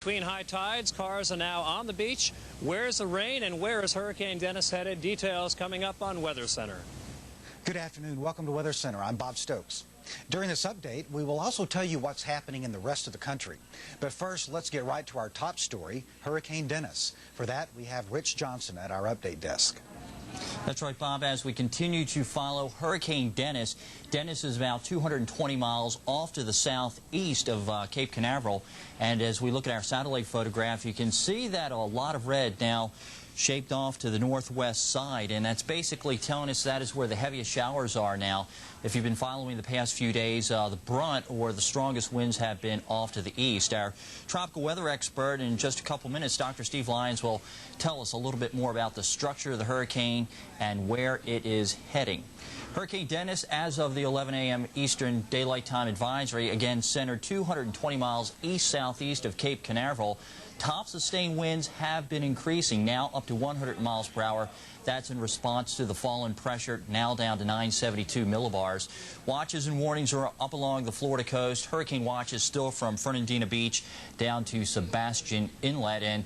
between high tides. Cars are now on the beach. Where's the rain and where is Hurricane Dennis headed? Details coming up on Weather Center. Good afternoon. Welcome to Weather Center. I'm Bob Stokes. During this update, we will also tell you what's happening in the rest of the country. But first, let's get right to our top story, Hurricane Dennis. For that, we have Rich Johnson at our update desk. That's right, Bob. As we continue to follow Hurricane Dennis, Dennis is about 220 miles off to the southeast of Cape Canaveral. And as we look at our satellite photograph, you can see that a lot of red now shaped off to the northwest side, and that's basically telling us that is where the heaviest showers are now. If you've been following the past few days, the brunt or the strongest winds have been off to the east. Our tropical weather expert, in just a couple minutes, Dr. Steve Lyons, will tell us a little bit more about the structure of the hurricane and where it is heading. Hurricane Dennis, as of the 11 a.m. Eastern Daylight Time advisory, again centered 220 miles east-southeast of Cape Canaveral. Top sustained winds have been increasing, now up to 100 miles per hour. That's in response to the fall in pressure, now down to 972 millibars. Watches and warnings are up along the Florida coast. Hurricane watches still from Fernandina Beach down to Sebastian Inlet, and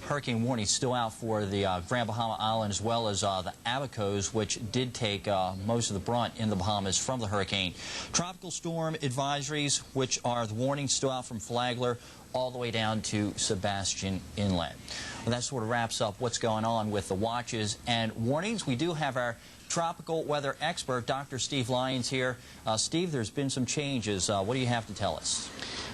hurricane warning still out for the Grand Bahama Island, as well as the Abacos, which did take most of the brunt in the Bahamas from the hurricane. Tropical storm advisories, which are the warnings still out from Flagler all the way down to Sebastian Inlet. Well, that sort of wraps up what's going on with the watches and warnings. We do have our tropical weather expert, Dr. Steve Lyons, here. Steve, there's been some changes. What do you have to tell us?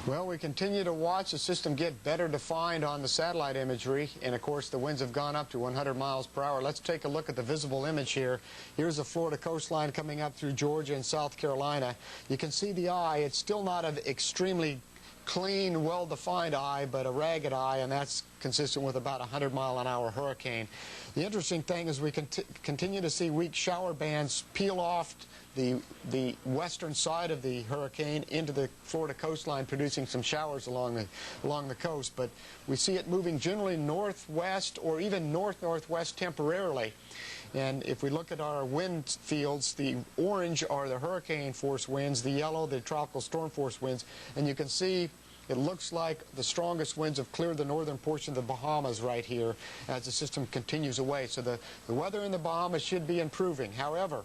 Well, we continue to watch the system get better defined on the satellite imagery, and of course the winds have gone up to 100 miles per hour. Let's take a look at the visible image here. Here's the Florida coastline coming up through Georgia and South Carolina. You can see the eye. It's still not an extremely clean, well-defined eye, but a ragged eye, and that's consistent with about a 100-mile-an-hour hurricane. The interesting thing is we continue to see weak shower bands peel off the western side of the hurricane into the Florida coastline, producing some showers along the coast. But we see it moving generally northwest or even north-northwest temporarily. And if we look at our wind fields, the orange are the hurricane force winds, the yellow the tropical storm force winds, and you can see it looks like the strongest winds have cleared the northern portion of the Bahamas right here as the system continues away. So the weather in the Bahamas should be improving. However,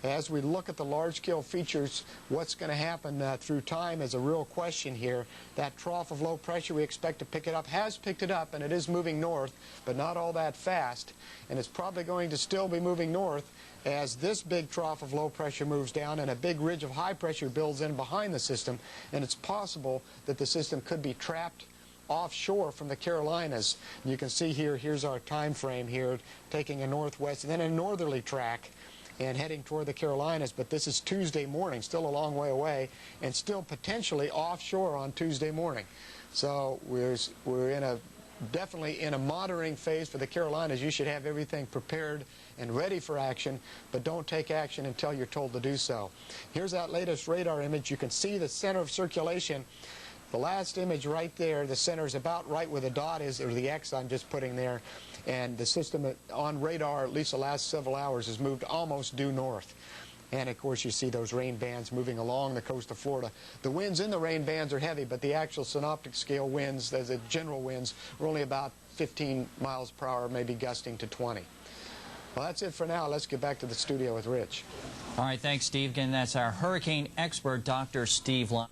as we look at the large-scale features, what's going to happen through time is a real question here. That trough of low pressure we expect to pick it up has picked it up, and it is moving north, but not all that fast. And it's probably going to still be moving north as this big trough of low pressure moves down and a big ridge of high pressure builds in behind the system. And it's possible that the system could be trapped offshore from the Carolinas. And you can see here, here's our time frame here, taking a northwest and then a northerly track and heading toward the Carolinas. But this is Tuesday morning, still a long way away, and still potentially offshore on Tuesday morning. So we're definitely in a monitoring phase for the Carolinas. You should have everything prepared and ready for action, but don't take action until you're told to do so. Here's that latest radar image. You can see the center of circulation. The last image right there, the center is about right where the dot is, or the X I'm just putting there. And the system on radar, at least the last several hours, has moved almost due north. And of course you see those rain bands moving along the coast of Florida. The winds in the rain bands are heavy, but the actual synoptic scale winds, the general winds, are only about 15 miles per hour, maybe gusting to 20. Well, that's it for now. Let's get back to the studio with Rich. All right, thanks, Steve. Again, that's our hurricane expert, Dr. Steve Lyons.